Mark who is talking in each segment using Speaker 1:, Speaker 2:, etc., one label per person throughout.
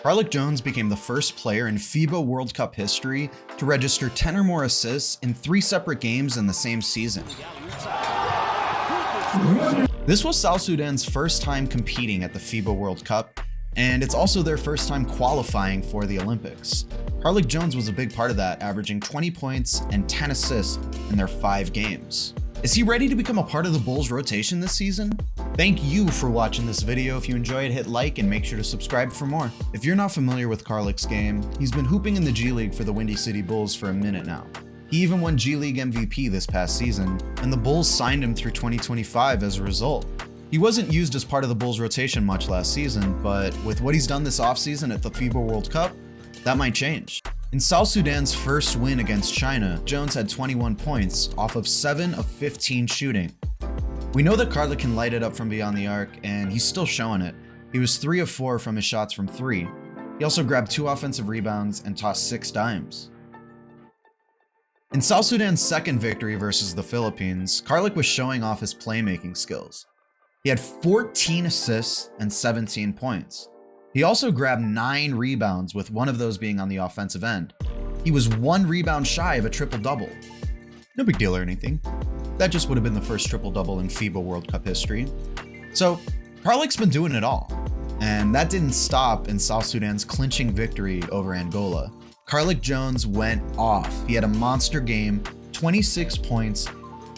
Speaker 1: Carlik Jones became the first player in FIBA World Cup history to register 10 or more assists in 3 separate games in the same season. This was South Sudan's first time competing at the FIBA World Cup, and it's also their first time qualifying for the Olympics. Carlik Jones was a big part of that, averaging 20 points and 10 assists in their 5 games. Is he ready to become a part of the Bulls rotation this season? Thank you for watching this video. If you enjoyed, hit like and make sure to subscribe for more. If you're not familiar with Carlik's game, he's been hooping in the G League for the Windy City Bulls for a minute now. He even won G League MVP this past season, and the Bulls signed him through 2025 as a result. He wasn't used as part of the Bulls rotation much last season, but with what he's done this offseason at the FIBA World Cup, that might change. In South Sudan's first win against China, Jones had 21 points off of 7 of 15 shooting. We know that Carlik can light it up from beyond the arc, and he's still showing it. He was 3 of 4 from his shots from 3. He also grabbed 2 offensive rebounds and tossed 6 dimes. In South Sudan's second victory versus the Philippines, Carlik was showing off his playmaking skills. He had 14 assists and 17 points. He also grabbed 9 rebounds, with one of those being on the offensive end. He was 1 rebound shy of a triple-double. No big deal or anything. That just would have been the first triple-double in FIBA World Cup history. So, Carlik's been doing it all. And that didn't stop in South Sudan's clinching victory over Angola. Carlik Jones went off. He had a monster game, 26 points,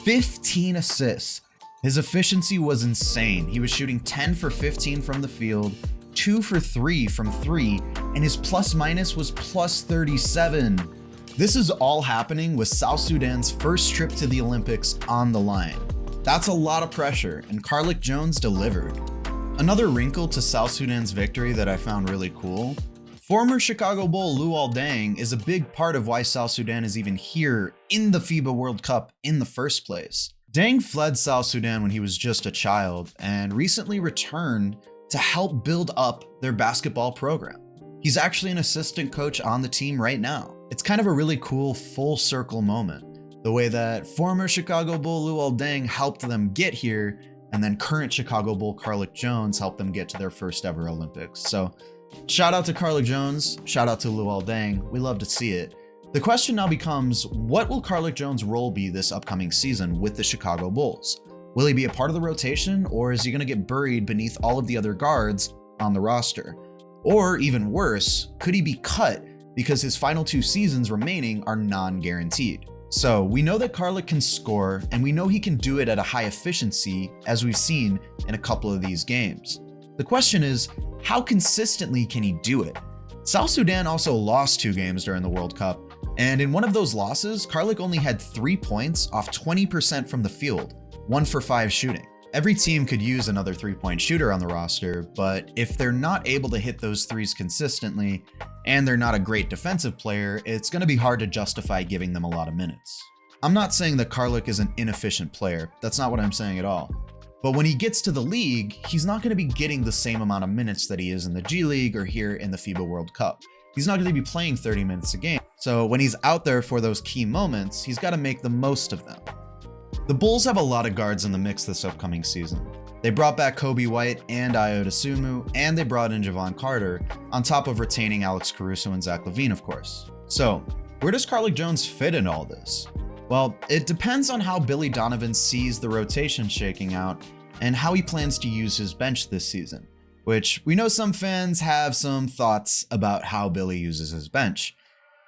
Speaker 1: 15 assists. His efficiency was insane. He was shooting 10 for 15 from the field, 2 for 3 from 3, and his plus minus was plus 37. This is all happening with South Sudan's first trip to the Olympics on the line. That's a lot of pressure, and Carlik Jones delivered. Another wrinkle to South Sudan's victory that I found really cool: former Chicago Bull Luol Deng is a big part of why South Sudan is even here in the FIBA World Cup in the first place. Deng fled South Sudan when he was just a child and recently returned to help build up their basketball program. He's actually an assistant coach on the team right now. It's kind of a really cool full circle moment, the way that former Chicago Bull Luol Deng helped them get here, and then current Chicago Bull Carlik Jones helped them get to their first ever Olympics. So shout out to Carlik Jones, shout out to Luol Deng. We love to see it. The question now becomes, what will Carlik Jones' role be this upcoming season with the Chicago Bulls? Will he be a part of the rotation, or is he going to get buried beneath all of the other guards on the roster? Or even worse, could he be cut because his final 2 seasons remaining are non-guaranteed? So we know that Carlik can score, and we know he can do it at a high efficiency, as we've seen in a couple of these games. The question is, how consistently can he do it? South Sudan also lost 2 games during the World Cup, and in one of those losses, Carlik only had 3 points off 20% from the field, 1 for 5 shooting. Every team could use another 3-point shooter on the roster, but if they're not able to hit those threes consistently, and they're not a great defensive player, it's going to be hard to justify giving them a lot of minutes. I'm not saying that Carlik is an inefficient player. That's not what I'm saying at all. But when he gets to the league, he's not going to be getting the same amount of minutes that he is in the G League or here in the FIBA World Cup. He's not going to be playing 30 minutes a game. So when he's out there for those key moments, he's got to make the most of them. The Bulls have a lot of guards in the mix this upcoming season. They brought back Coby White and Ayo Dosunmu, and they brought in Javon Carter, on top of retaining Alex Caruso and Zach LaVine, of course. So, where does Carlik Jones fit in all this? Well, it depends on how Billy Donovan sees the rotation shaking out and how he plans to use his bench this season, which we know some fans have some thoughts about how Billy uses his bench.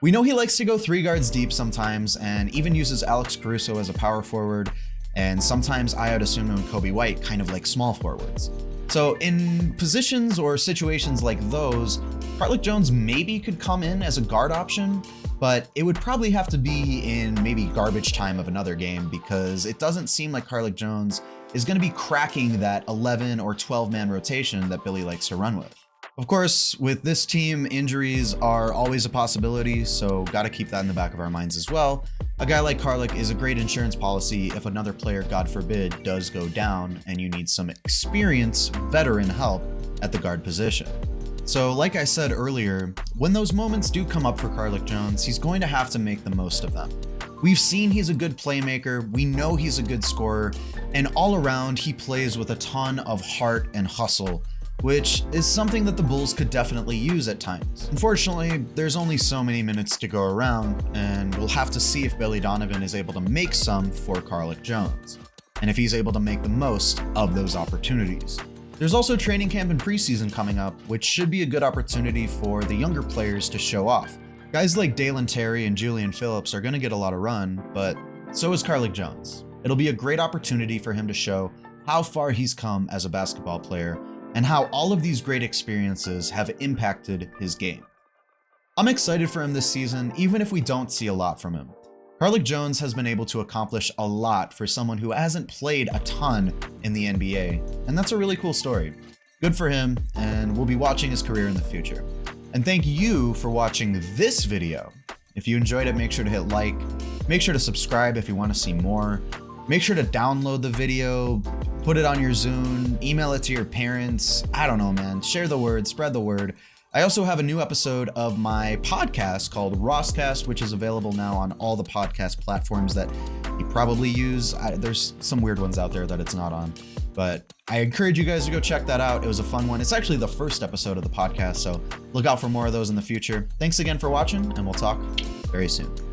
Speaker 1: We know he likes to go 3 guards deep sometimes, and even uses Alex Caruso as a power forward, and sometimes Ayo Dosunmu and Coby White kind of like small forwards. So in positions or situations like those, Carlik Jones maybe could come in as a guard option, but it would probably have to be in maybe garbage time of another game, because it doesn't seem like Carlik Jones is going to be cracking that 11 or 12-man rotation that Billy likes to run with. Of course, with this team, injuries are always a possibility, so gotta keep that in the back of our minds as well. A guy like Carlik is a great insurance policy if another player, God forbid, does go down and you need some experienced veteran help at the guard position. So like I said earlier, when those moments do come up for Carlik Jones, he's going to have to make the most of them. We've seen he's a good playmaker, we know he's a good scorer, and all around he plays with a ton of heart and hustle, which is something that the Bulls could definitely use at times. Unfortunately, there's only so many minutes to go around, and we'll have to see if Billy Donovan is able to make some for Carlik Jones, and if he's able to make the most of those opportunities. There's also training camp and preseason coming up, which should be a good opportunity for the younger players to show off. Guys like Dalen Terry and Julian Phillips are going to get a lot of run, but so is Carlik Jones. It'll be a great opportunity for him to show how far he's come as a basketball player and how all of these great experiences have impacted his game. I'm excited for him this season, even if we don't see a lot from him. Carlik Jones has been able to accomplish a lot for someone who hasn't played a ton in the NBA, and that's a really cool story. Good for him, and we'll be watching his career in the future. And thank you for watching this video. If you enjoyed it, make sure to hit like, make sure to subscribe if you want to see more, make sure to download the video, put it on your Zune, email it to your parents. I don't know, man. Share the word, spread the word. I also have a new episode of my podcast called Rosscast, which is available now on all the podcast platforms that you probably use. There's some weird ones out there that it's not on, but I encourage you guys to go check that out. It was a fun one. It's actually the first episode of the podcast, so look out for more of those in the future. Thanks again for watching, and we'll talk very soon.